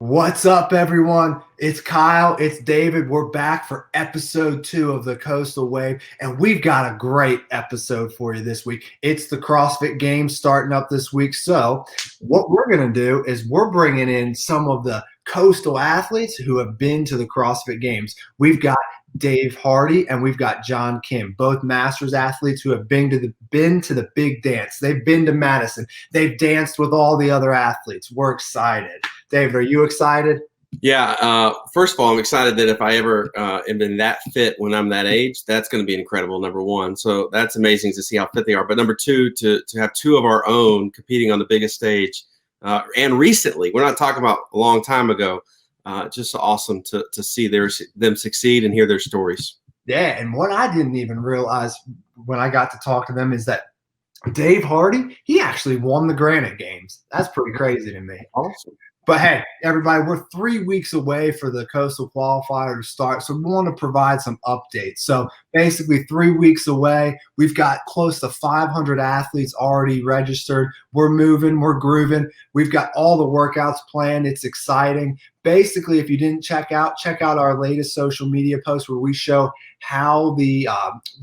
What's up, everyone? It's Kyle. It's David. We're back for episode 2 of the Coastal Wave, and we've got a great episode for you this week. It's the CrossFit Games starting up this week. So what we're going to do is we're bringing in some of the coastal athletes who have been to the CrossFit Games. We've got Dave Hardie and we've got John Kim, both masters athletes who have been to the big dance. They've been to Madison. They've danced with all the other athletes. We're excited. David, are you excited? Yeah. First of all, I'm excited that if I ever am been that fit when I'm that age, that's going to be incredible, number one. So that's amazing to see how fit they are. But number two, to have two of our own competing on the biggest stage and recently, we're not talking about a long time ago, just awesome to see them succeed and hear their stories. Yeah, and what I didn't even realize when I got to talk to them is that Dave Hardie, he actually won the Granite Games. That's pretty crazy to me. Awesome. But hey, everybody, we're 3 weeks away for the Coastal Qualifier to start, so we want to provide some updates. So basically 3 weeks away, we've got close to 500 athletes already registered. We're moving, we're grooving. We've got all the workouts planned. It's exciting. Basically, if you didn't check out our latest social media post where we show how the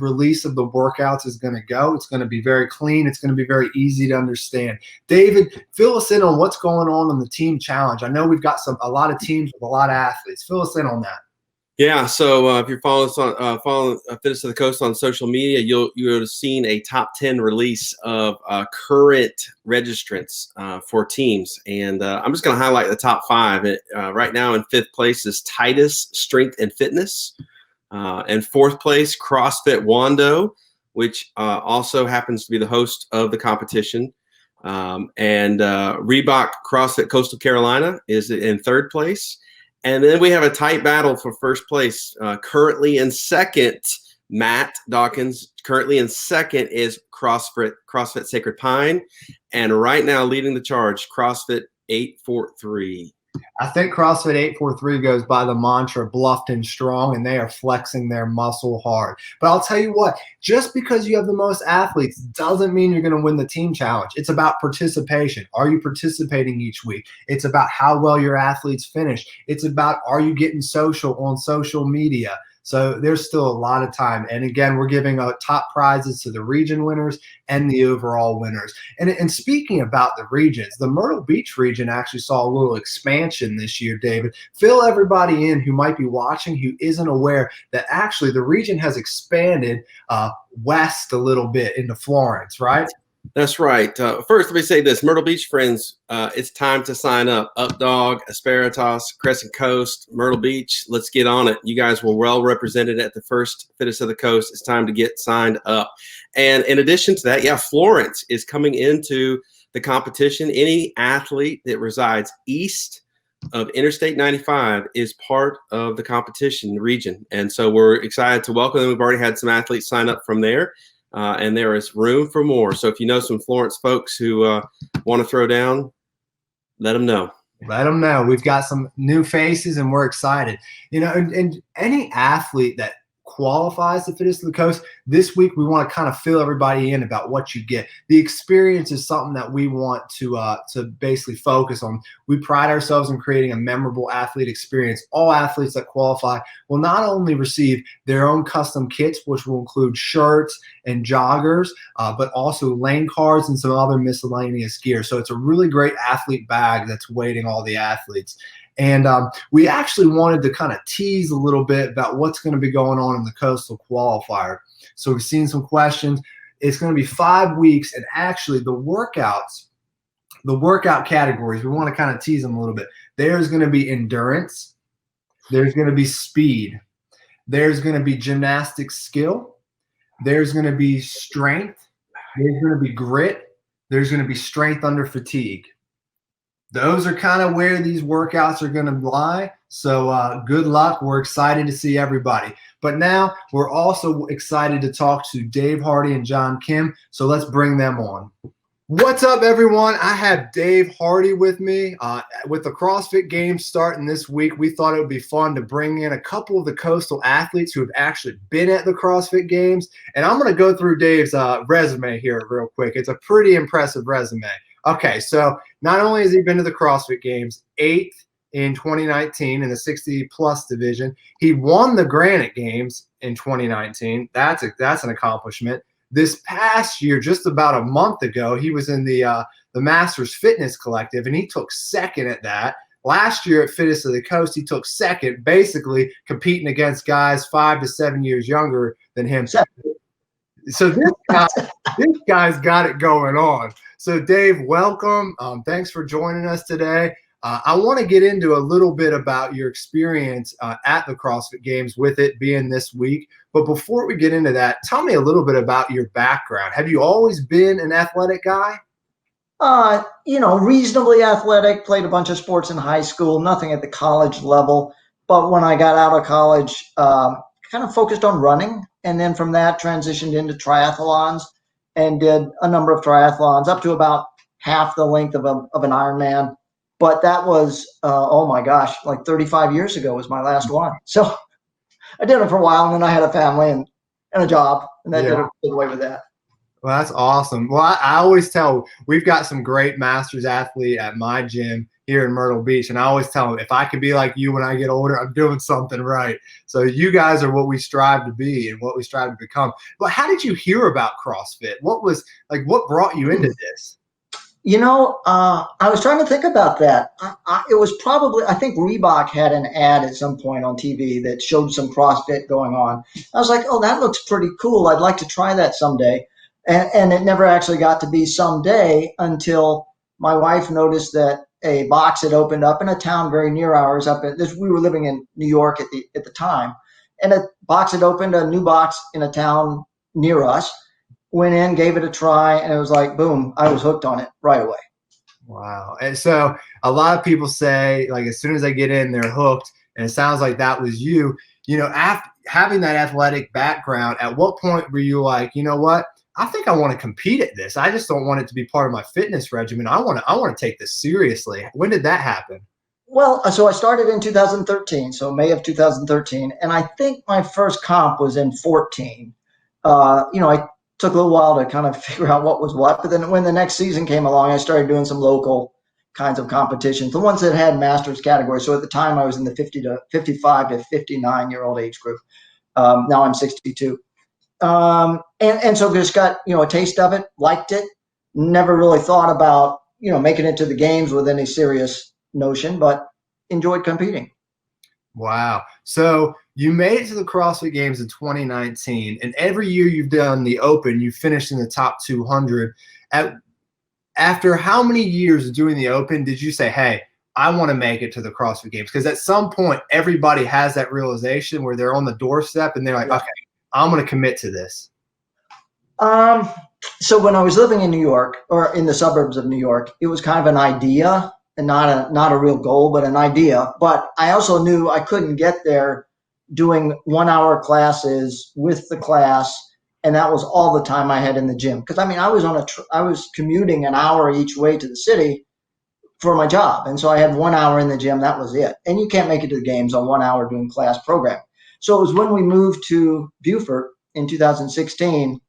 release of the workouts is going to go. It's going to be very clean. It's going to be very easy to understand. David, fill us in on what's going on the team challenge. I know we've got a lot of teams with a lot of athletes. Fill us in on that. Yeah, so if you're following us on following Fitness to the Coast on social media, you would have seen a top 10 release of current registrants for teams, and I'm just going to highlight the top 5. Right now, in 5th place is Titus Strength and Fitness, and 4th place CrossFit Wando, which also happens to be the host of the competition, and Reebok CrossFit Coastal Carolina is in 3rd place. And then we have a tight battle for 1st place. Currently in 2nd, Matt Dawkins. Currently in 2nd is CrossFit Sacred Pine. And right now leading the charge, CrossFit 843. I think CrossFit 843 goes by the mantra bluffed and strong, and they are flexing their muscle hard. But I'll tell you what, just because you have the most athletes doesn't mean you're going to win the team challenge. It's about participation. Are you participating each week? It's about how well your athletes finish. It's about, are you getting social on social media? So there's still a lot of time. And again, we're giving out top prizes to the region winners and the overall winners. And speaking about the regions, the Myrtle Beach region actually saw a little expansion this year, David. Fill everybody in who might be watching who isn't aware that actually the region has expanded west a little bit into Florence, right? That's right. First, let me say this. Myrtle Beach friends, it's time to sign up. Updog, Asperitas, Crescent Coast, Myrtle Beach. Let's get on it. You guys were well represented at the first Fitness of the Coast. It's time to get signed up. And in addition to that, yeah, Florence is coming into the competition. Any athlete that resides east of Interstate 95 is part of the competition region. And so we're excited to welcome them. We've already had some athletes sign up from there. And there is room for more. So if you know some Florence folks who want to throw down, let them know. Let them know. We've got some new faces, and we're excited. You know, and any athlete that qualifies to Fitness to the Coast, this week we want to kind of fill everybody in about what you get. The experience is something that we want to basically focus on. We pride ourselves in creating a memorable athlete experience. All athletes that qualify will not only receive their own custom kits, which will include shirts and joggers, but also lane cards and some other miscellaneous gear. So it's a really great athlete bag that's awaiting all the athletes. And we actually wanted to kind of tease a little bit about what's going to be going on in the Coastal Qualifier. So we've seen some questions. It's going to be 5 weeks, and actually the workout categories, we want to kind of tease them a little bit. There's going to be endurance. There's going to be speed. There's going to be gymnastic skill. There's going to be strength. There's going to be grit. There's going to be strength under fatigue. Those are kind of where these workouts are going to lie. So good luck. We're excited to see everybody. But now we're also excited to talk to Dave Hardie and John Kim. So let's bring them on. What's up, everyone? I have Dave Hardie with me. With the CrossFit Games starting this week, we thought it would be fun to bring in a couple of the coastal athletes who have actually been at the CrossFit Games. And I'm going to go through Dave's resume here real quick. It's a pretty impressive resume. Okay, so not only has he been to the CrossFit Games, 8th in 2019 in the 60 plus division. He won the Granite Games in 2019. That's an accomplishment. This past year, just about a month ago, he was in the Masters Fitness Collective, and he took second at that. Last year at Fittest of the Coast, he took second, basically competing against guys 5 to 7 years younger than him. So this guy's got it going on. So Dave, welcome. Thanks for joining us today. I want to get into a little bit about your experience at the CrossFit Games, with it being this week. But before we get into that, tell me a little bit about your background. Have you always been an athletic guy? Reasonably athletic, played a bunch of sports in high school, nothing at the college level. But when I got out of college, kind of focused on running. And then from that transitioned into triathlons and did a number of triathlons up to about half the length of an Ironman. But that was, oh my gosh, like 35 years ago was my last one. So I did it for a while, and then I had a family and a job, and that did away with that. Well, that's awesome. Well, I always tell, we've got some great masters athlete at my gym here in Myrtle Beach, and I always tell them, if I could be like you when I get older, I'm doing something right. So you guys are what we strive to be and what we strive to become. But how did you hear about CrossFit? What brought you into this? I was trying to think about that. It was probably, I think Reebok had an ad at some point on TV that showed some CrossFit going on. I was like, oh, that looks pretty cool. I'd like to try that someday. And it never actually got to be someday until my wife noticed that a box had opened up in a town very near ours. We were living in New York at the time, and a box had opened, a new box in a town near us. Went in, gave it a try, and it was like, boom, I was hooked on it right away. Wow. And so a lot of people say, like, as soon as they get in, they're hooked. And it sounds like that was you. After having that athletic background, at what point were you like, you know what? I think I want to compete at this. I just don't want it to be part of my fitness regimen. I want to take this seriously. When did that happen? Well, so I started in 2013, so May of 2013. And I think my first comp was in 14. I took a little while to kind of figure out what was what. But then when the next season came along, I started doing some local kinds of competitions, the ones that had masters categories. So at the time, I was in the 55 to 59-year-old age group. Now I'm 62. And so just got, a taste of it, liked it, never really thought about, making it to the games with any serious notion, but enjoyed competing. Wow. So you made it to the CrossFit Games in 2019, and every year you've done the Open, you finished in the top 200. After how many years of doing the Open did you say, hey, I want to make it to the CrossFit Games? Because at some point, everybody has that realization where they're on the doorstep and they're like, okay, I'm going to commit to this. So when I was living in New York, or in the suburbs of New York, it was kind of an idea and not a real goal, but an idea. But I also knew I couldn't get there doing 1-hour classes with the class, and that was all the time I had in the gym. Because I was commuting an hour each way to the city for my job, and so I had 1 hour in the gym. That was it. And you can't make it to the games on 1 hour doing class programming. So it was when we moved to Beaufort in 2016,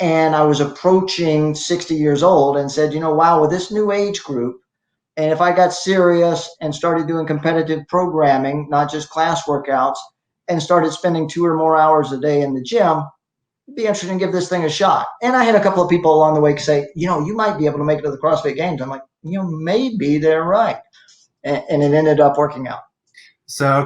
and I was approaching 60 years old, and said, wow, with this new age group, and if I got serious and started doing competitive programming, not just class workouts, and started spending 2 or more hours a day in the gym, it'd be interesting to give this thing a shot. And I had a couple of people along the way say, you might be able to make it to the CrossFit Games. I'm like, maybe they're right. And it ended up working out. So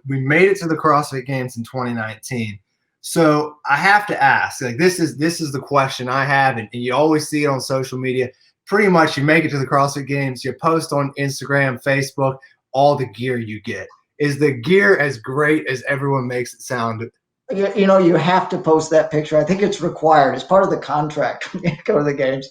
we made it to the CrossFit Games in 2019. So I have to ask, like, this is the question I have, and you always see it on social media. Pretty much, you make it to the CrossFit Games, you post on Instagram, Facebook, all the gear you get. Is the gear as great as everyone makes it sound? You have to post that picture. I think it's required. It's part of the contract when you go to the games.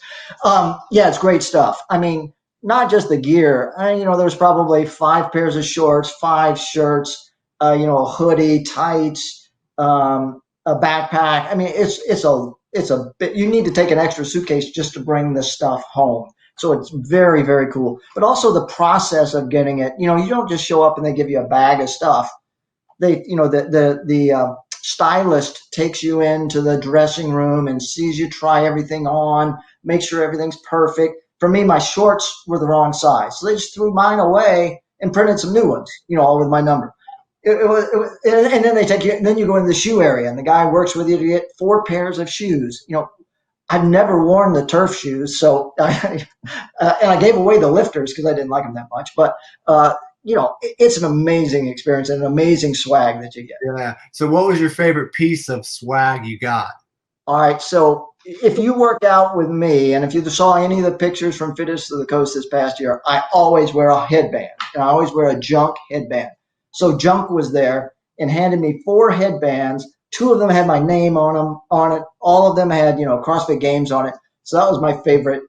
It's great stuff. I mean, not just the gear. There's probably 5 pairs of shorts, 5 shirts, a hoodie, tights, a backpack. I mean, it's a bit. You need to take an extra suitcase just to bring this stuff home. So it's very, very cool. But also the process of getting it. You don't just show up and they give you a bag of stuff. The stylist takes you into the dressing room and sees you try everything on, make sure everything's perfect. For me, my shorts were the wrong size, so they just threw mine away and printed some new ones, all with my number. And then they take you, and then you go into the shoe area, and the guy works with you to get 4 pairs of shoes. I've never worn the turf shoes, so and I gave away the lifters because I didn't like them that much. But it's an amazing experience and an amazing swag that you get. Yeah. So, what was your favorite piece of swag you got? All right. So, if you work out with me, and if you saw any of the pictures from Fitness to the Coast this past year, I always wear a headband, and I always wear a Junk headband. So, Junk was there and handed me 4 headbands. 2 of them had my name on it. All of them had, CrossFit Games on it. So that was my favorite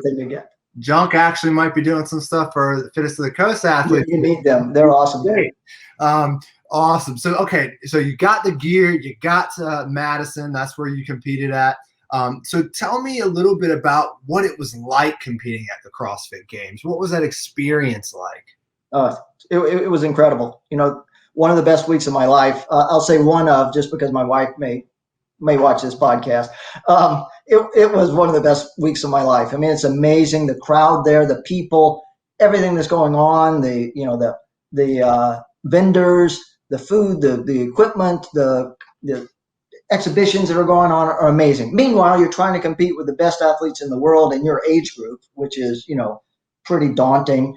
thing to get. Junk actually might be doing some stuff for the Fittest to the Coast athletes. You need them. They're awesome. Great. Awesome. So, okay. So you got the gear, you got Madison. That's where you competed at. So tell me a little bit about what it was like competing at the CrossFit Games. What was that experience like? It was incredible. One of the best weeks of my life. I'll say one of, just because my wife may watch this podcast. It was one of the best weeks of my life. I mean, it's amazing. The crowd there, the people, everything that's going on, the vendors, the food, the equipment, the exhibitions that are going on are amazing. Meanwhile, you're trying to compete with the best athletes in the world in your age group, which is, pretty daunting.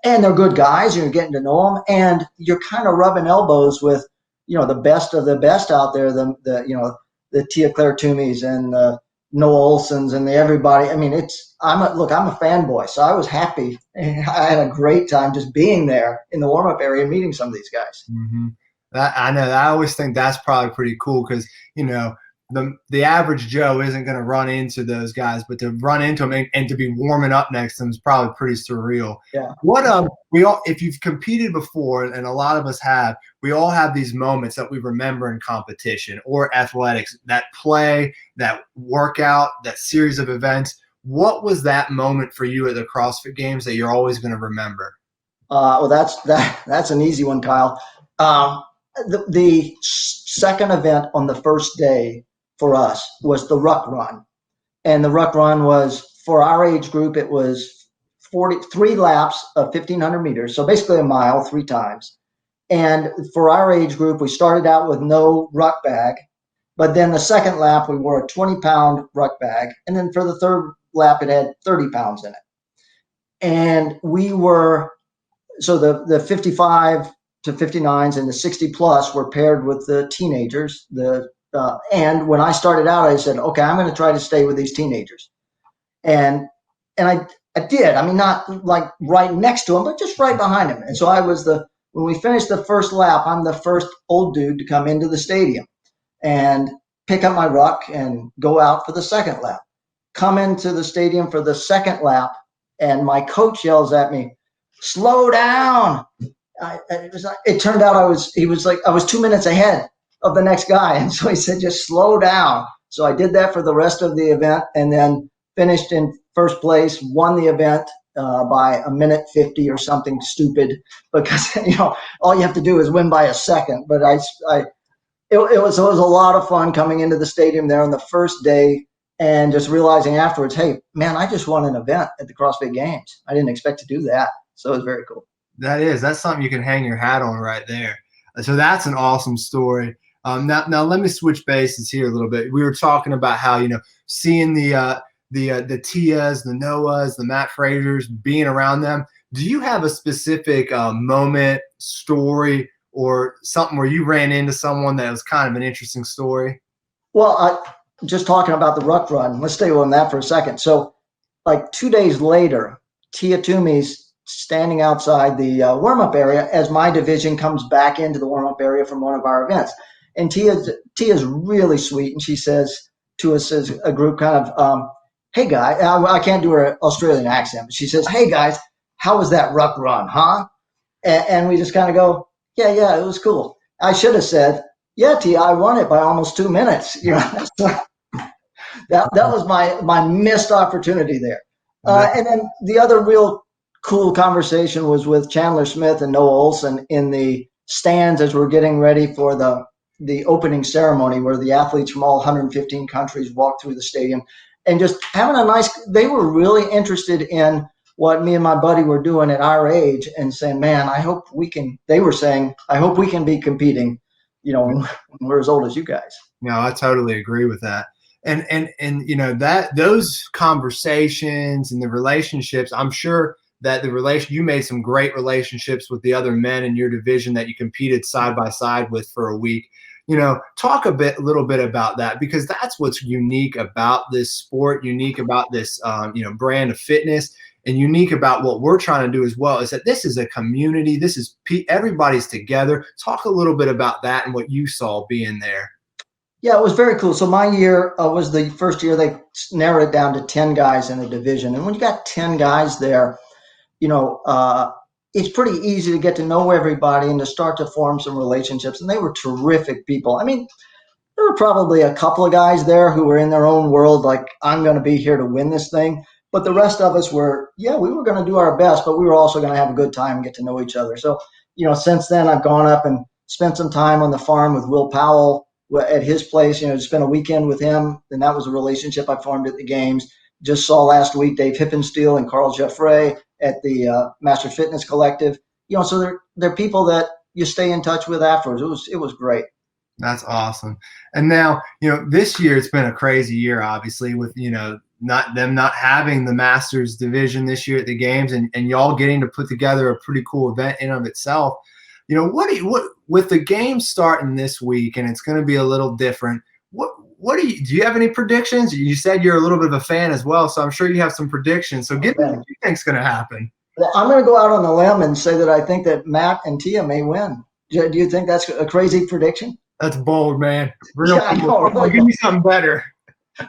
And they're good guys, and you're getting to know them, and you're kind of rubbing elbows with, the best of the best out there, the Tia Claire Toomeys and the Noah Olsons and everybody. I mean, I'm a fanboy, so I was happy. I had a great time just being there in the warm-up area and meeting some of these guys. Mm-hmm. I know. I always think that's probably pretty cool because, the average Joe isn't going to run into those guys, but to run into them and to be warming up next to them is probably pretty surreal. Yeah. If you've competed before, and a lot of us have, we all have these moments that we remember in competition or athletics, that play, that workout, that series of events. What was that moment for you at the CrossFit Games that you're always going to remember? Well, that's an easy one, Kyle. The second event on the first day for us was the ruck run. And the ruck run was, for our age group, it was 43 laps of 1,500 meters. So basically a mile 3 times. And for our age group, we started out with no ruck bag. But then the second lap, we wore a 20-pound ruck bag. And then for the third lap, it had 30 pounds in it. And so the 55 to 59s and the 60 plus were paired with the teenagers. And when I started out, I said, okay, I'm going to try to stay with these teenagers. And I did. I mean, not like right next to them, but just right behind them. And so when we finished the first lap, I'm the first old dude to come into the stadium and pick up my ruck and go out for the second lap. Come into the stadium for the second lap, and my coach yells at me, "Slow down." It turned out I was 2 minutes ahead of the next guy. And so he said, just slow down. So I did that for the rest of the event, and then finished in first place, won the event by a minute 50 or something stupid, because, all you have to do is win by a second. But it was a lot of fun coming into the stadium there on the first day and just realizing afterwards, hey, man, I just won an event at the CrossFit Games. I didn't expect to do that. So it was very cool. That's something you can hang your hat on right there. So that's an awesome story. Now let me switch bases here a little bit. We were talking about how, seeing the Tias, the Noahs, the Matt Frasers, being around them. Do you have a specific moment, story, or something where you ran into someone that was kind of an interesting story? Well, just talking about the ruck run, let's stay on that for a second. So like 2 days later, Tia Toomey's standing outside the warm-up area as my division comes back into the warm-up area from one of our events. And Tia's really sweet, and she says to us as a group kind of, hey, guys, I can't do her Australian accent, but she says, hey, guys, how was that ruck run, huh? And we just kind of go, yeah, it was cool. I should have said, yeah, Tia, I won it by almost 2 minutes. That was my missed opportunity there. And then the other real cool conversation was with Chandler Smith and Noah Olson in the stands as we're getting ready for the opening ceremony, where the athletes from all 115 countries walk through the stadium, and just having they were really interested in what me and my buddy were doing at our age and saying, man, they were saying, I hope we can be competing, when we're as old as you guys. No, I totally agree with that. And that those conversations and the relationships, I'm sure that you made some great relationships with the other men in your division that you competed side by side with for a week. Talk a little bit about that, because that's what's unique about this sport, unique about this brand of fitness, and unique about what we're trying to do as well, is that this is a community. This is everybody's together. Talk a little bit about that and what you saw being there. Yeah, it was very cool. So my year was the first year they narrowed it down to 10 guys in a division. And when you got 10 guys there, it's pretty easy to get to know everybody and to start to form some relationships. And they were terrific people. I mean, there were probably a couple of guys there who were in their own world, like, I'm going to be here to win this thing. But the rest of us were, we were going to do our best, but we were also going to have a good time and get to know each other. So, since then I've gone up and spent some time on the farm with Will Powell at his place, spent a weekend with him. And that was a relationship I formed at the games. Just saw last week Dave Hippensteel and Carl Jeffrey at the Master Fitness Collective. So they're people that you stay in touch with afterwards. It was great. That's awesome. And now, this year it's been a crazy year, obviously, with not having the Masters division this year at the games, and y'all getting to put together a pretty cool event in of itself. What with the games starting this week, and it's going to be a little different. Do you have any predictions? You said you're a little bit of a fan as well, so I'm sure you have some predictions. So give me what you think's going to happen. Well, I'm going to go out on a limb and say that I think that Matt and Tia may win. Do you think that's a crazy prediction? That's bold, man. Yeah, I know, really give me something better.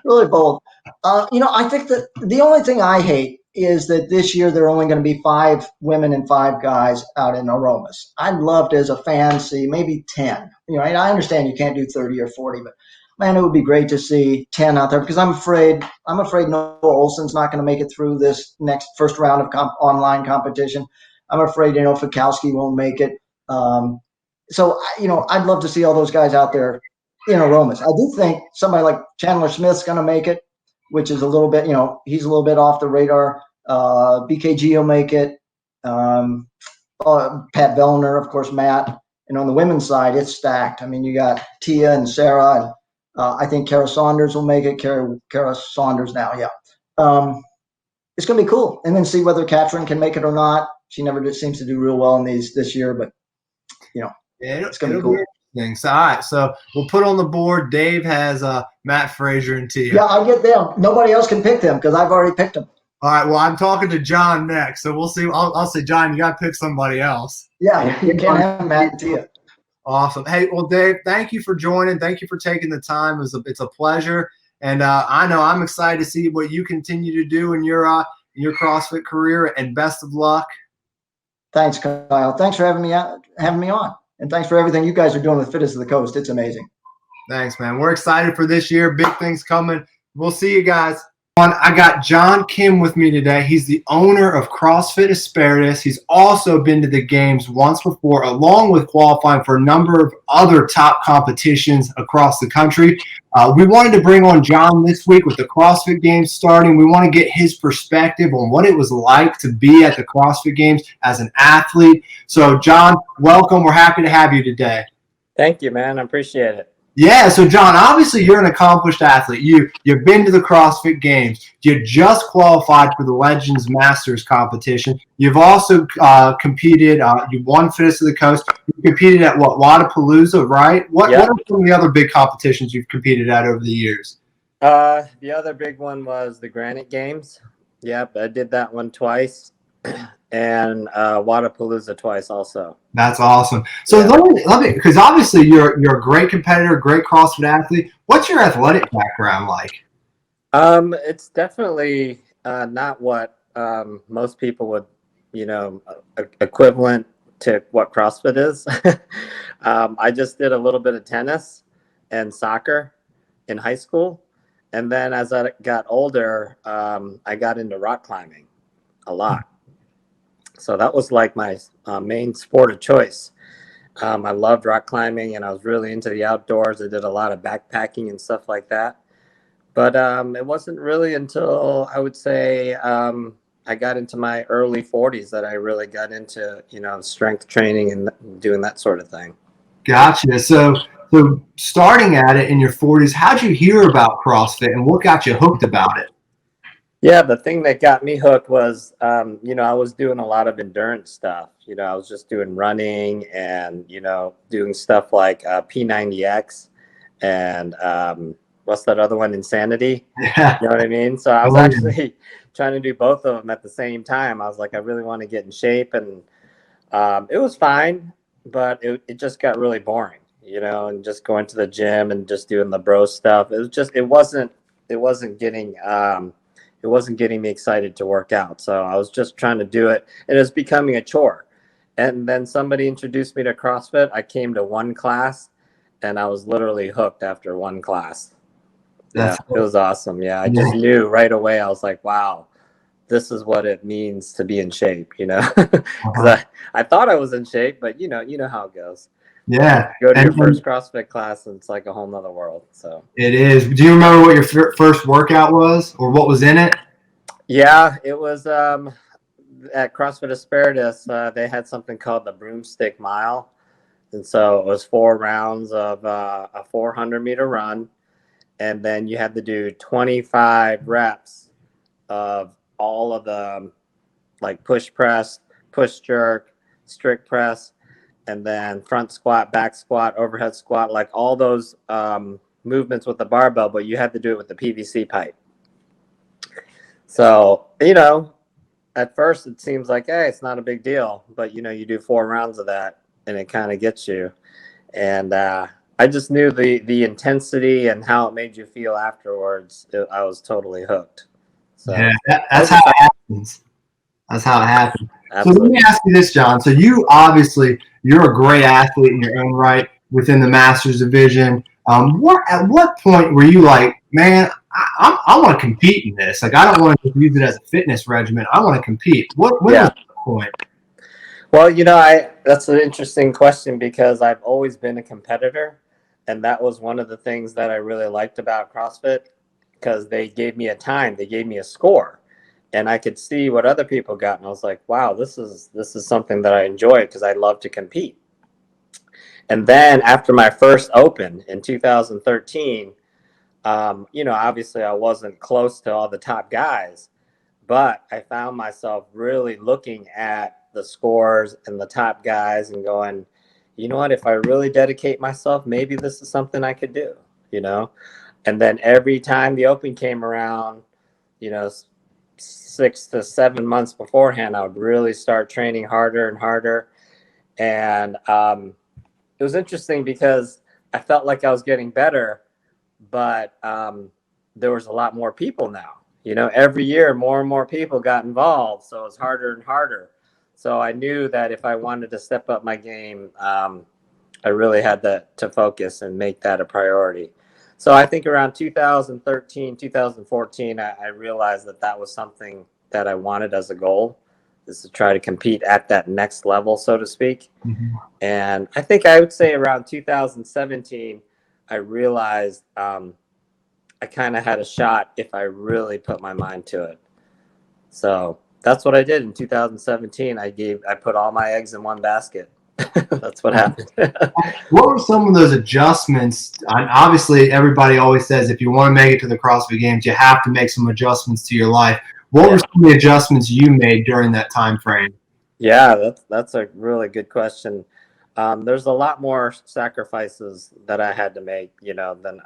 Really bold. I think that the only thing I hate is that this year there are only going to be 5 women and 5 guys out in aromas. I'd love to, as a fan, see maybe 10. I understand you can't do 30 or 40, but man, it would be great to see 10 out there, because I'm afraid Noah Olson's not going to make it through this next first round of online competition. I'm afraid, Fikowski won't make it. So, I'd love to see all those guys out there in aromas. I do think somebody like Chandler Smith's going to make it, which is a little bit, he's a little bit off the radar. BKG will make it. Pat Vellner, of course, Matt. And on the women's side, it's stacked. I mean, you got Tia and Sarah, and I think Kara Saunders will make it. Kara Saunders now, yeah. It's going to be cool. And then see whether Katrin can make it or not. She never seems to do real well in these this year, but, it's going to be cool. So, all right, so we'll put on the board. Dave has Matt Frazier and Tia. Yeah, I get them. Nobody else can pick them because I've already picked them. All right, well, I'm talking to John next, so we'll see. I'll say, John, you got to pick somebody else. Yeah, you can't have Matt and Tia. Awesome. Hey, well, Dave, thank you for joining. Thank you for taking the time. It's a pleasure, and I know I'm excited to see what you continue to do in your CrossFit career. And best of luck. Thanks, Kyle. Thanks for having me on. And thanks for everything you guys are doing with Fittest of the Coast. It's amazing. Thanks, man. We're excited for this year. Big things coming. We'll see you guys. I got John Kim with me today. He's the owner of CrossFit Asparagus. He's also been to the games once before, along with qualifying for a number of other top competitions across the country. We wanted to bring on John this week with the CrossFit Games starting. We want to get his perspective on what it was like to be at the CrossFit Games as an athlete. So, John, welcome. We're happy to have you today. Thank you, man. I appreciate it. Yeah, so John, obviously you're an accomplished athlete. You've been to the CrossFit Games. You just qualified for the Legends Masters competition. You've also competed. You won Fittest of the Coast. You competed at Wadapalooza, right? What are some of the other big competitions you've competed at over the years? The other big one was the Granite Games. Yep, I did that one twice. And Wadapalooza twice also. That's awesome. So let me, because obviously you're a great competitor, great CrossFit athlete. What's your athletic background like? It's definitely not what most people would, equivalent to what CrossFit is. I just did a little bit of tennis and soccer in high school, and then as I got older, I got into rock climbing a lot. So that was like my main sport of choice. I loved rock climbing, and I was really into the outdoors. I did a lot of backpacking and stuff like that. But it wasn't really until I would say I got into my early 40s that I really got into, strength training and doing that sort of thing. Gotcha. So starting at it in your 40s, how'd you hear about CrossFit and what got you hooked about it? Yeah, the thing that got me hooked was, I was doing a lot of endurance stuff. I was just doing running and, doing stuff like P90X and what's that other one, Insanity? Yeah. You know what I mean? So I was actually trying to do both of them at the same time. I was like, I really want to get in shape, and it was fine, but it just got really boring, and just going to the gym and just doing the bro stuff. It wasn't getting me excited to work out. So I was just trying to do it, and it was becoming a chore. And then somebody introduced me to CrossFit. I came to one class, and I was literally hooked after one class. Yeah, it was awesome. Yeah, I just knew right away. I was like, wow, this is what it means to be in shape, because I thought I was in shape, but you know how it goes. Yeah. You go to your first CrossFit class and it's like a whole nother world. So it is. Do you remember what your first workout was or what was in it? Yeah, it was at CrossFit Asparagus. They had something called the Broomstick Mile. And so it was 4 rounds of a 400-meter run. And then you had to do 25 reps of all of the like push press, push jerk, strict press, and then front squat, back squat, overhead squat, like all those movements with the barbell, but you had to do it with the PVC pipe. So, at first it seems like, hey, it's not a big deal, but you do 4 rounds of that and it kind of gets you. And I just knew the intensity and how it made you feel afterwards. I was totally hooked. So yeah, that's how it happens. That's how it happens. Absolutely. So let me ask you this, John. So you're a great athlete in your own right within the Masters division. At what point were you like, man, I want to compete in this? Like, I don't want to use it as a fitness regimen. I want to compete. When was that point? Well, that's an interesting question because I've always been a competitor, and that was one of the things that I really liked about CrossFit because they gave me a time, they gave me a score, and I could see what other people got, and I was like, wow, this is something that I enjoy because I love to compete. And then after my first Open in 2013, obviously I wasn't close to all the top guys, but I found myself really looking at the scores and the top guys and going, you know what, if I really dedicate myself, maybe this is something I could do, And then every time the Open came around, 6 to 7 months beforehand, I would really start training harder and harder. And it was interesting because I felt like I was getting better, but there was a lot more people now. Every year more and more people got involved, so it was harder and harder. So I knew that if I wanted to step up my game, I really had to focus and make that a priority. So I think around 2013, 2014, I realized that was something that I wanted as a goal, is to try to compete at that next level, so to speak. Mm-hmm. And I think I would say around 2017, I realized I kind of had a shot if I really put my mind to it. So that's what I did in 2017. I put all my eggs in one basket. That's what happened. What were some of those adjustments? Obviously, everybody always says if you want to make it to the CrossFit Games, you have to make some adjustments to your life. What were some of the adjustments you made during that time frame? Yeah, that's a really good question. There's a lot more sacrifices that I had to make, than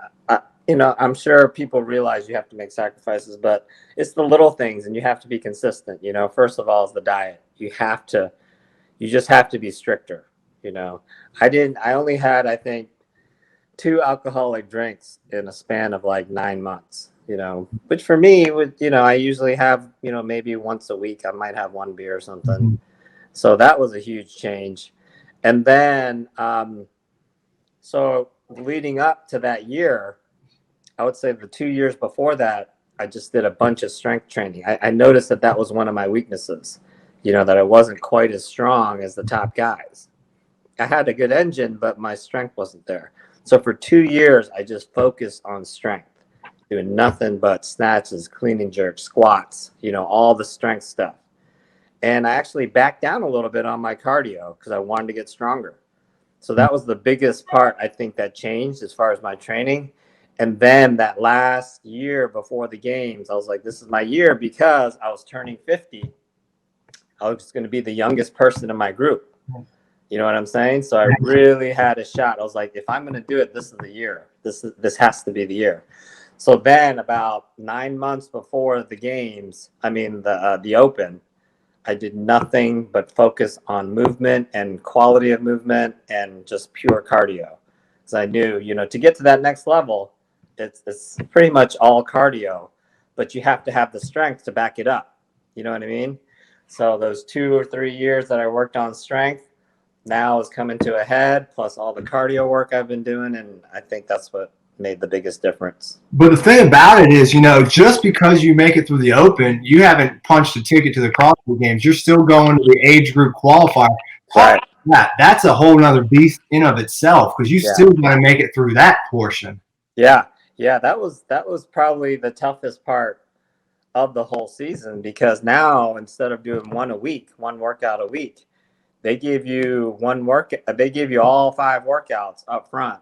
I'm sure people realize you have to make sacrifices, but it's the little things, and you have to be consistent. First of all is the diet. You just have to be stricter. I only had, I think, 2 alcoholic drinks in a span of like 9 months, which for me would, I usually have, maybe once a week, I might have 1 beer or something. Mm-hmm. So that was a huge change. And then, so leading up to that year, I would say the 2 years before that, I just did a bunch of strength training. I noticed that was one of my weaknesses, that I wasn't quite as strong as the top guys. I had a good engine, but my strength wasn't there. So for 2 years, I just focused on strength, doing nothing but snatches, clean and jerk, squats, you know, all the strength stuff. And I actually backed down a little bit on my cardio because I wanted to get stronger. So that was the biggest part, I think, that changed as far as my training. And then that last year before the games, I was like, this is my year, because I was turning 50. I was going to be the youngest person in my group. You know what I'm saying? So I really had a shot. I was like, if I'm going to do it, this is the year. This has to be the year. So then about 9 months before the games, the Open, I did nothing but focus on movement and quality of movement and just pure cardio. Because I knew, you know, to get to that next level, it's pretty much all cardio, but you have to have the strength to back it up. You know what I mean? So those 2 or 3 years that I worked on strength now is coming to a head, plus all the cardio work I've been doing. And I think that's what made the biggest difference. But the thing about it is, you know, just because you make it through the Open, you haven't punched a ticket to the CrossFit Games. You're still going to the age group qualifier. Right. That's a whole nother beast in of itself, because you still got to make it through that portion. Yeah. That was probably the toughest part of the whole season, because now instead of doing one workout a week, they give you they give you all 5 workouts up front,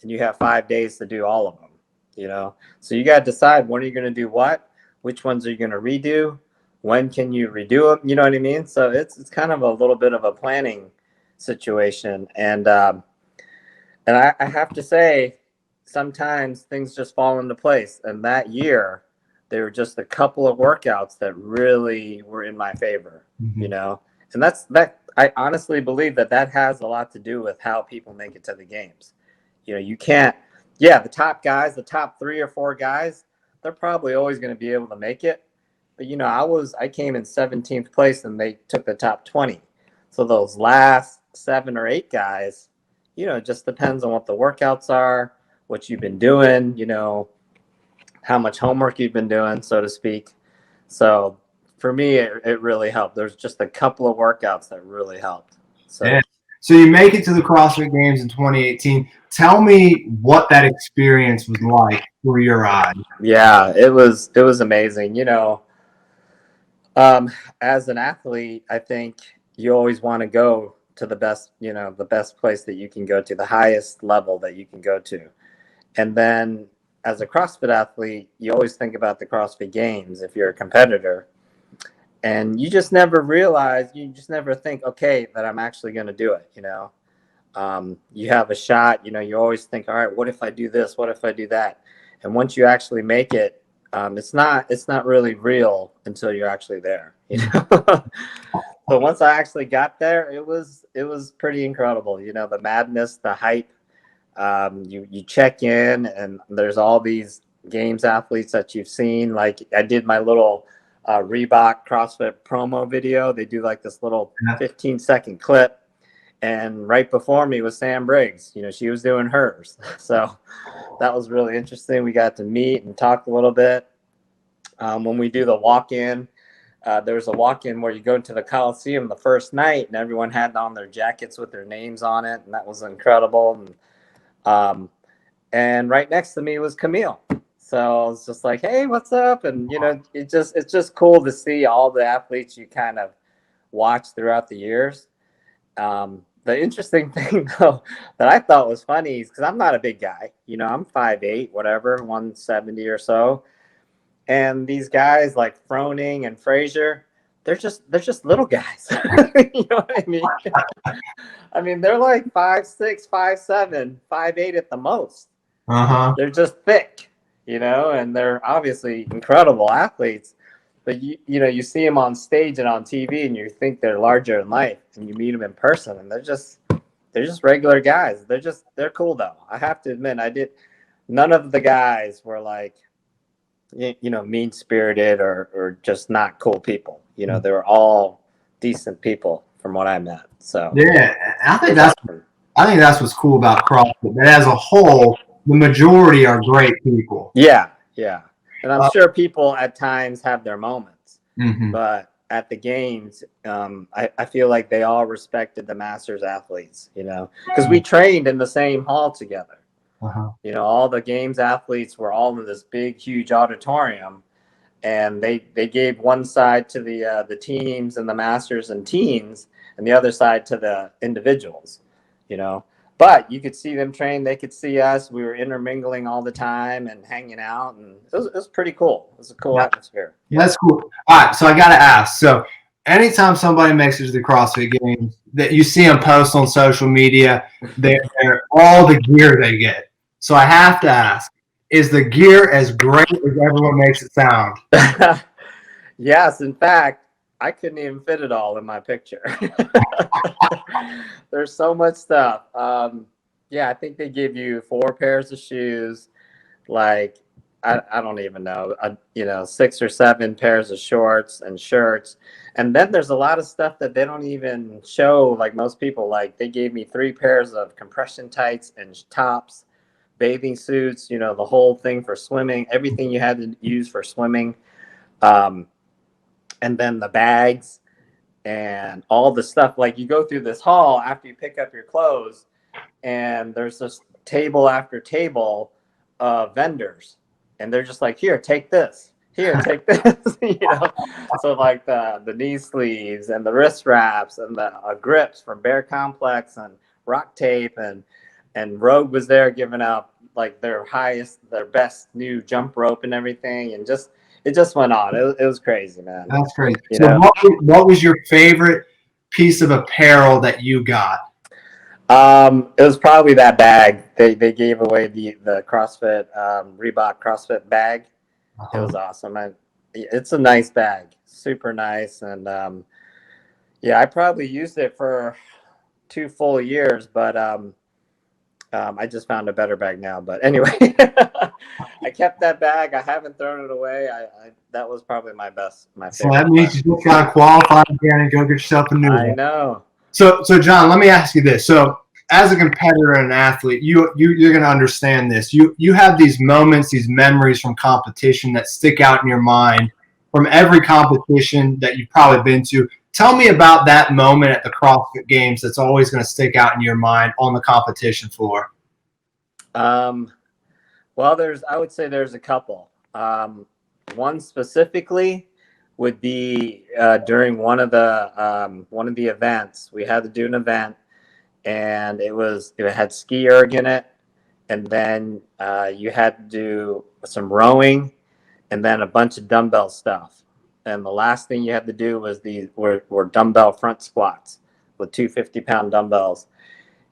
and you have 5 days to do all of them, you know? So you got to decide, when are you going to do what, which ones are you going to redo, when can you redo them? You know what I mean? So it's kind of a little bit of a planning situation. And I have to say, sometimes things just fall into place. And that year, there were just a couple of workouts that really were in my favor, you know? And I honestly believe that has a lot to do with how people make it to the games. You know, you can't, the top guys, the top 3 or 4 guys, they're probably always going to be able to make it. But, you know, I came in 17th place and they took the top 20. So those last 7 or 8 guys, you know, it just depends on what the workouts are, what you've been doing, you know, how much homework you've been doing, so to speak. So for me, it really helped. There's just a couple of workouts that really helped. So you make it to the CrossFit Games in 2018. Tell me what that experience was like through your eyes. Yeah, it was amazing. You know, as an athlete, I think you always want to go to the best place that you can go to, the highest level that you can go to. And then as a CrossFit athlete, you always think about the CrossFit Games if you're a competitor. And you just never think, okay, that I'm actually going to do it, you know. You have a shot, you know, you always think, all right, what if I do this? What if I do that? And once you actually make it, it's not really real until you're actually there, you know. So once I actually got there, it was pretty incredible, you know, the madness, the hype. You check in, and there's all these games athletes that you've seen. Like, I did my little Reebok CrossFit promo video. They do like this little 15-second clip, and right before me was Sam Briggs. You know, she was doing hers. So that was really interesting. We got to meet and talk a little bit. When we do the walk-in, there's a walk-in where you go into the Coliseum the first night, and everyone had on their jackets with their names on it, and that was incredible. And right next to me was Camille. So I was just like, hey, what's up? And, you know, it's just cool to see all the athletes you kind of watch throughout the years. The interesting thing, though, that I thought was funny is, because I'm not a big guy. You know, I'm 5'8", whatever, 170 or so. And these guys like Froning and Frazier, they're just little guys. You know what I mean? I mean, they're like 5'6", 5'7", 5'8" at the most. They're just thick, you know, and they're obviously incredible athletes. But you know, you see them on stage and on TV, and you think they're larger than life, and you meet them in person, and they're just regular guys. They're cool though. I have to admit, none of the guys were like, you know, mean spirited or just not cool people. You know, they were all decent people from what I met. So yeah, I think that's what's cool about CrossFit. That as a whole, the majority are great people. Yeah. And I'm sure people at times have their moments, but at the games, I feel like they all respected the Masters athletes, you know, because we trained in the same hall together. You know, all the games athletes were all in this big, huge auditorium, and they gave one side to the teams and the masters and teens, and the other side to the individuals. You know, but you could see them train. They could see us. We were intermingling all the time and hanging out, and it was pretty cool. It was a cool atmosphere. Yeah. That's cool. All right, so I got to ask. So anytime somebody makes it to the CrossFit Games, that you see them post on social media, they're all the gear they get. So I have to ask, is the gear as great as everyone makes it sound? Yes, in fact, I couldn't even fit it all in my picture. There's so much stuff. Yeah, I think they give you 4 pairs of shoes, like I don't even know, 6 or 7 pairs of shorts and shirts. And then there's a lot of stuff that they don't even show, like most people. Like they gave me 3 pairs of compression tights and tops, bathing suits, the whole thing for swimming, everything you had to use for swimming. And then the bags and all the stuff. Like you go through this hall after you pick up your clothes, and there's this table after table of vendors, and they're just like, here, take this. Here, take this. So like the knee sleeves and the wrist wraps and the grips from Bear Complex and Rock Tape, and Rogue was there giving out like their best new jump rope and everything, and it just went on. It was crazy, man. That's crazy. So what was your favorite piece of apparel that you got? It was probably that bag. They gave away the CrossFit Reebok CrossFit bag. It was awesome. It's a nice bag, super nice, and I probably used it for 2 full years, but I just found a better bag now. But anyway, I kept that bag. I haven't thrown it away. That was probably my favorite. So that means you just got to qualify again and go get yourself a new one. I know. So John, let me ask you this. So as a competitor and an athlete, you're going to understand this. You have these moments, these memories from competition that stick out in your mind from every competition that you've probably been to. Tell me about that moment at the CrossFit Games that's always going to stick out in your mind on the competition floor. Well, I would say there's a couple. One specifically would be during one of the events. We had to do an event, and it had ski erg in it, and then you had to do some rowing, and then a bunch of dumbbell stuff. And the last thing you had to do was were dumbbell front squats with 2 50-pound dumbbells.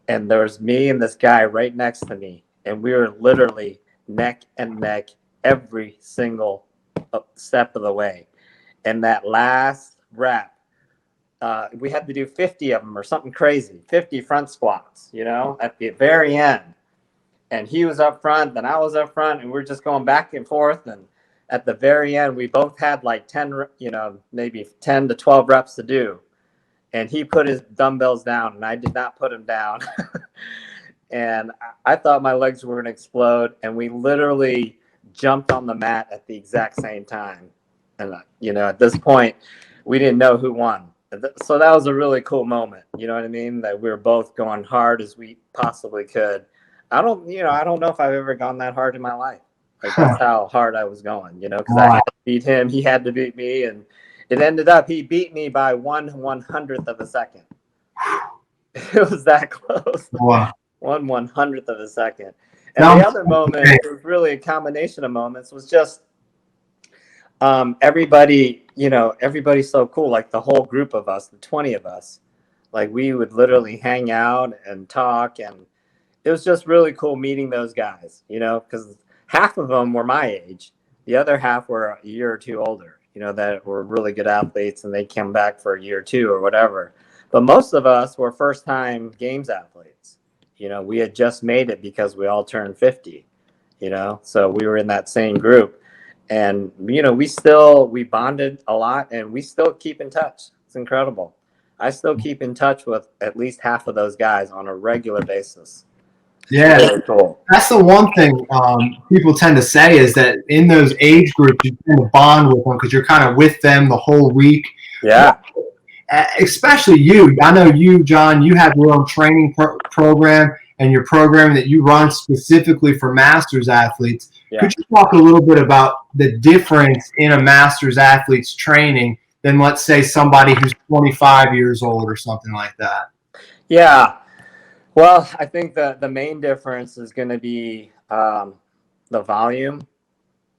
And there was me and this guy right next to me, and we were literally neck and neck every single step of the way. And that last rep, we had to do 50 of them or something crazy, 50 front squats, at the very end. And he was up front, then I was up front, and we're just going back and forth. And at the very end, we both had like 10, maybe 10 to 12 reps to do. And he put his dumbbells down, and I did not put them down. And I thought my legs were going to explode. And we literally jumped on the mat at the exact same time. And, at this point, we didn't know who won. So that was a really cool moment. You know what I mean? That we were both going hard as we possibly could. I don't know if I've ever gone that hard in my life. Like that's how hard I was going, because I had to beat him. He had to beat me. And it ended up, he beat me by 1/100th of a second. It was that close. Wow. 1/100th of a second. And the other moment, it was really a combination of moments, was just everybody, everybody's so cool. Like the whole group of us, the 20 of us, like we would literally hang out and talk. And it was just really cool meeting those guys, because half of them were my age. The other half were a year or two older, that were really good athletes, and they came back for a year or two or whatever. But most of us were first-time games athletes. We had just made it because we all turned 50, so we were in that same group. And, we bonded a lot, and we still keep in touch. It's incredible. I still keep in touch with at least half of those guys on a regular basis. Yeah, really cool. That's the one thing people tend to say is that in those age groups, you tend to bond with them because you're kind of with them the whole week. Yeah. Especially you. I know you, John, you have your own training program, and your program that you run specifically for masters athletes. Yeah. Could you talk a little bit about the difference in a masters athlete's training than, let's say, somebody who's 25 years old or something like that? Yeah. Well, I think the main difference is going to be the volume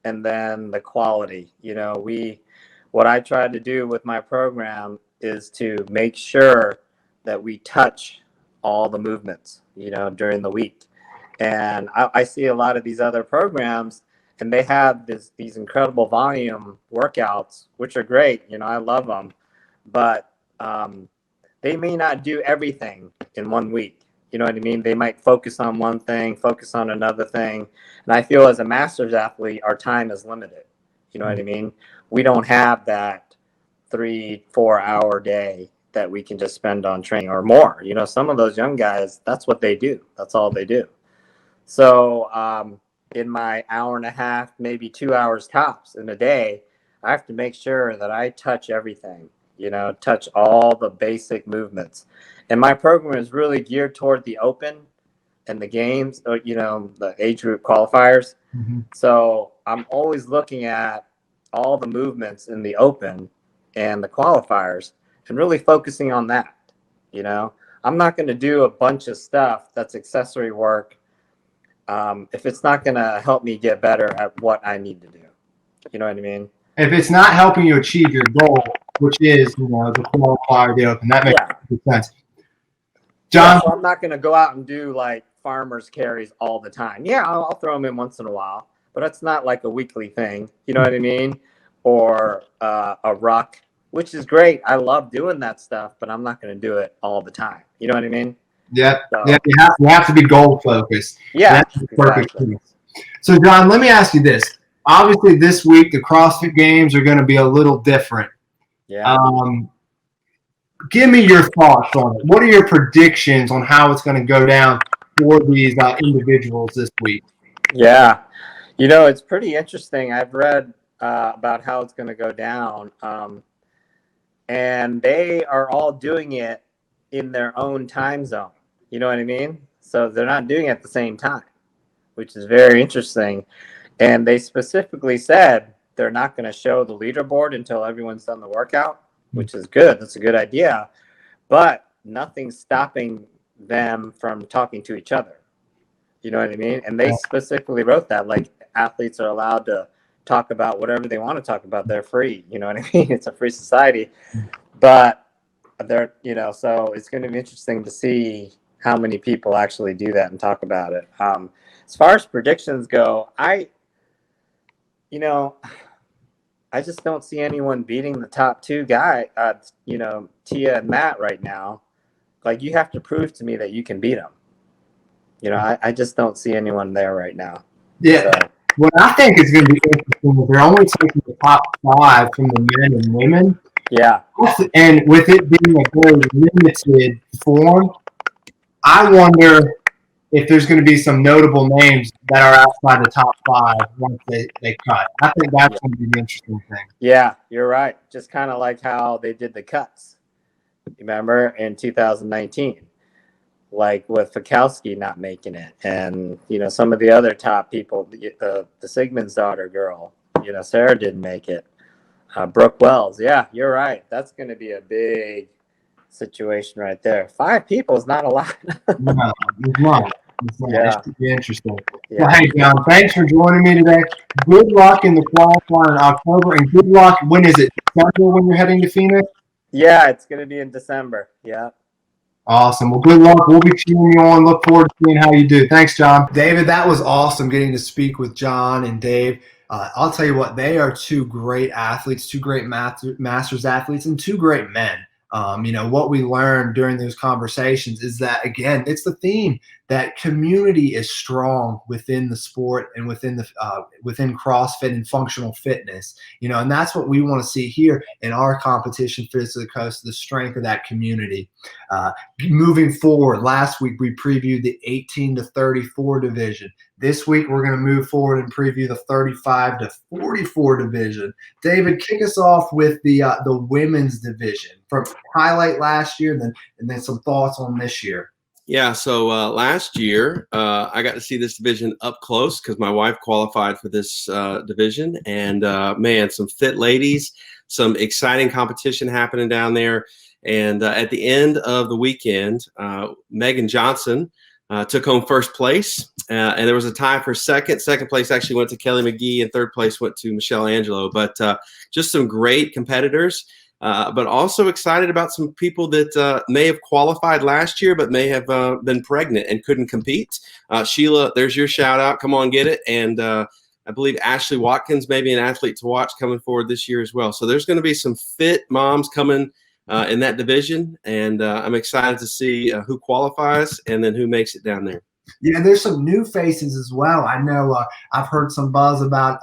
and then the quality. What I try to do with my program is to make sure that we touch all the movements, during the week. And I see a lot of these other programs, and they have these incredible volume workouts, which are great. I love them, but they may not do everything in one week. You know what I mean? They might focus on one thing, focus on another thing. And I feel as a master's athlete, our time is limited. You know what I mean? We don't have that 3-4 hour day that we can just spend on training or more. Some of those young guys, that's what they do. That's all they do. So in my hour and a half, maybe 2 hours tops in a day, I have to make sure that I touch everything, touch all the basic movements. And my program is really geared toward the open and the games, the age group qualifiers. Mm-hmm. So I'm always looking at all the movements in the open and the qualifiers and really focusing on that. I'm not going to do a bunch of stuff that's accessory work if it's not going to help me get better at what I need to do. You know what I mean? If it's not helping you achieve your goal, which is, the qualifier, the open, that makes good sense. John? Yeah, so I'm not going to go out and do like farmers carries all the time. Yeah, I'll throw them in once in a while, but it's not like a weekly thing. You know what I mean? Or a ruck, which is great. I love doing that stuff, but I'm not going to do it all the time. You know what I mean? Yeah. So, yeah, you have to be goal focused. Yeah, exactly. So, John, let me ask you this. Obviously, this week the CrossFit Games are going to be a little different. Yeah. Give me your thoughts on it. What are your predictions on how it's going to go down for these individuals this week? Yeah. It's pretty interesting. I've read about how it's going to go down. And they are all doing it in their own time zone. You know what I mean? So they're not doing it at the same time, which is very interesting. And they specifically said they're not going to show the leaderboard until everyone's done the workout, which is good. That's a good idea. But nothing's stopping them from talking to each other. You know what I mean? And they specifically wrote that, like, athletes are allowed to talk about whatever they want to talk about. They're free. You know what I mean? It's a free society. But they're, so it's going to be interesting to see how many people actually do that and talk about it. As far as predictions go, I just don't see anyone beating the top two guy, Tia and Matt right now. Like, you have to prove to me that you can beat them. I just don't see anyone there right now. Yeah. So. What I think is going to be interesting is they're only taking the top 5 from the men and women. Yeah. And with it being a very limited form, I wonder if there's going to be some notable names that are outside the top 5 once they cut. I think that's going to be an interesting thing. Yeah, you're right. Just kind of like how they did the cuts. Remember in 2019, like with Fikowski not making it, and some of the other top people, the Sigmund's daughter girl, Sarah didn't make it. Brooke Wells, yeah, you're right. That's going to be a big situation right there. 5 people is not a lot. No, it's not. Yeah. It should be interesting. Yeah. Well, hey, John, thanks for joining me today. Good luck in the qualifier in October, and good luck. When is it? December when you're heading to Phoenix? Yeah, it's going to be in December. Yeah. Awesome. Well, good luck. We'll be cheering you on. Look forward to seeing how you do. Thanks, John. David, that was awesome getting to speak with John and Dave. I'll tell you what, they are 2 great athletes, 2 great masters athletes, and 2 great men. What we learned during those conversations is that, again, it's the theme that community is strong within the sport and within CrossFit and functional fitness, and that's what we want to see here in our competition, Fitness of the Coast, the strength of that community. Moving forward, last week we previewed the 18 to 34 division. This week we're going to move forward and preview the 35 to 44 division. David, kick us off with the women's division from highlight last year, and then some thoughts on this year. Yeah, so last year I got to see this division up close because my wife qualified for this division, and man, some fit ladies, some exciting competition happening down there. And at the end of the weekend, Megan Johnson took home first place, and there was a tie for second. Second place actually went to Kelly McGee, and third place went to Michelle Angelo. But just some great competitors. But also excited about some people that may have qualified last year, but may have been pregnant and couldn't compete. Sheila, there's your shout out. Come on, get it. And I believe Ashley Watkins may be an athlete to watch coming forward this year as well. So there's going to be some fit moms coming in that division. And I'm excited to see who qualifies and then who makes it down there. Yeah, there's some new faces as well. I know I've heard some buzz about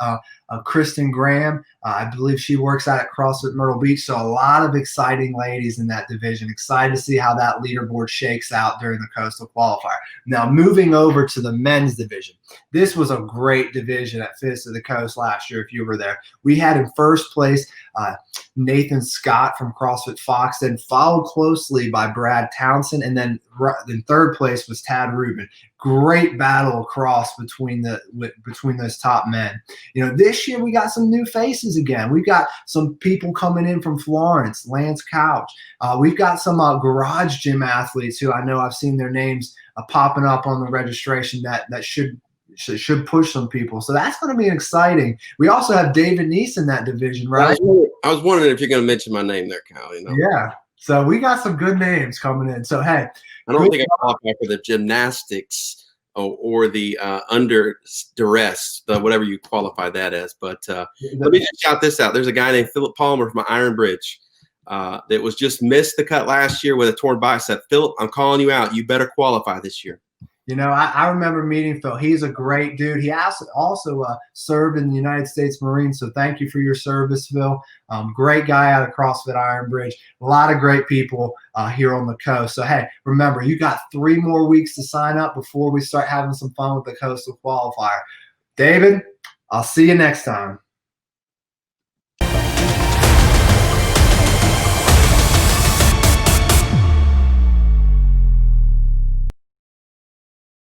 Kristen Graham. I believe she works out at CrossFit Myrtle Beach. So a lot of exciting ladies in that division. Excited to see how that leaderboard shakes out during the Coastal Qualifier. Now, moving over to the men's division. This was a great division at Fist of the Coast last year, if you were there. We had in first place Nathan Scott from CrossFit Fox, then followed closely by Brad Townsend, and then in third place was Tad Rubin. Great battle across between those top men. You know, this year we got some new faces again. We've got some people coming in from Florence, Lance Couch. We've got some garage gym athletes who I know I've seen their names popping up on the registration that should push some people. So that's going to be exciting. We also have David Neese in that division, right? I was wondering if you're going to mention my name there, Kyle. You know? Yeah. So we got some good names coming in. So, hey. I don't think I qualify for the gymnastics or the under duress, whatever you qualify that as. But let me just shout this out. There's a guy named Philip Palmer from Iron Bridge that was just missed the cut last year with a torn bicep. Philip, I'm calling you out. You better qualify this year. You know, I remember meeting Phil. He's a great dude. He also served in the United States Marines, so thank you for your service, Phil. Great guy out of CrossFit Iron Bridge. A lot of great people here on the coast. So, hey, remember, you got 3 more weeks to sign up before we start having some fun with the Coastal Qualifier. David, I'll see you next time.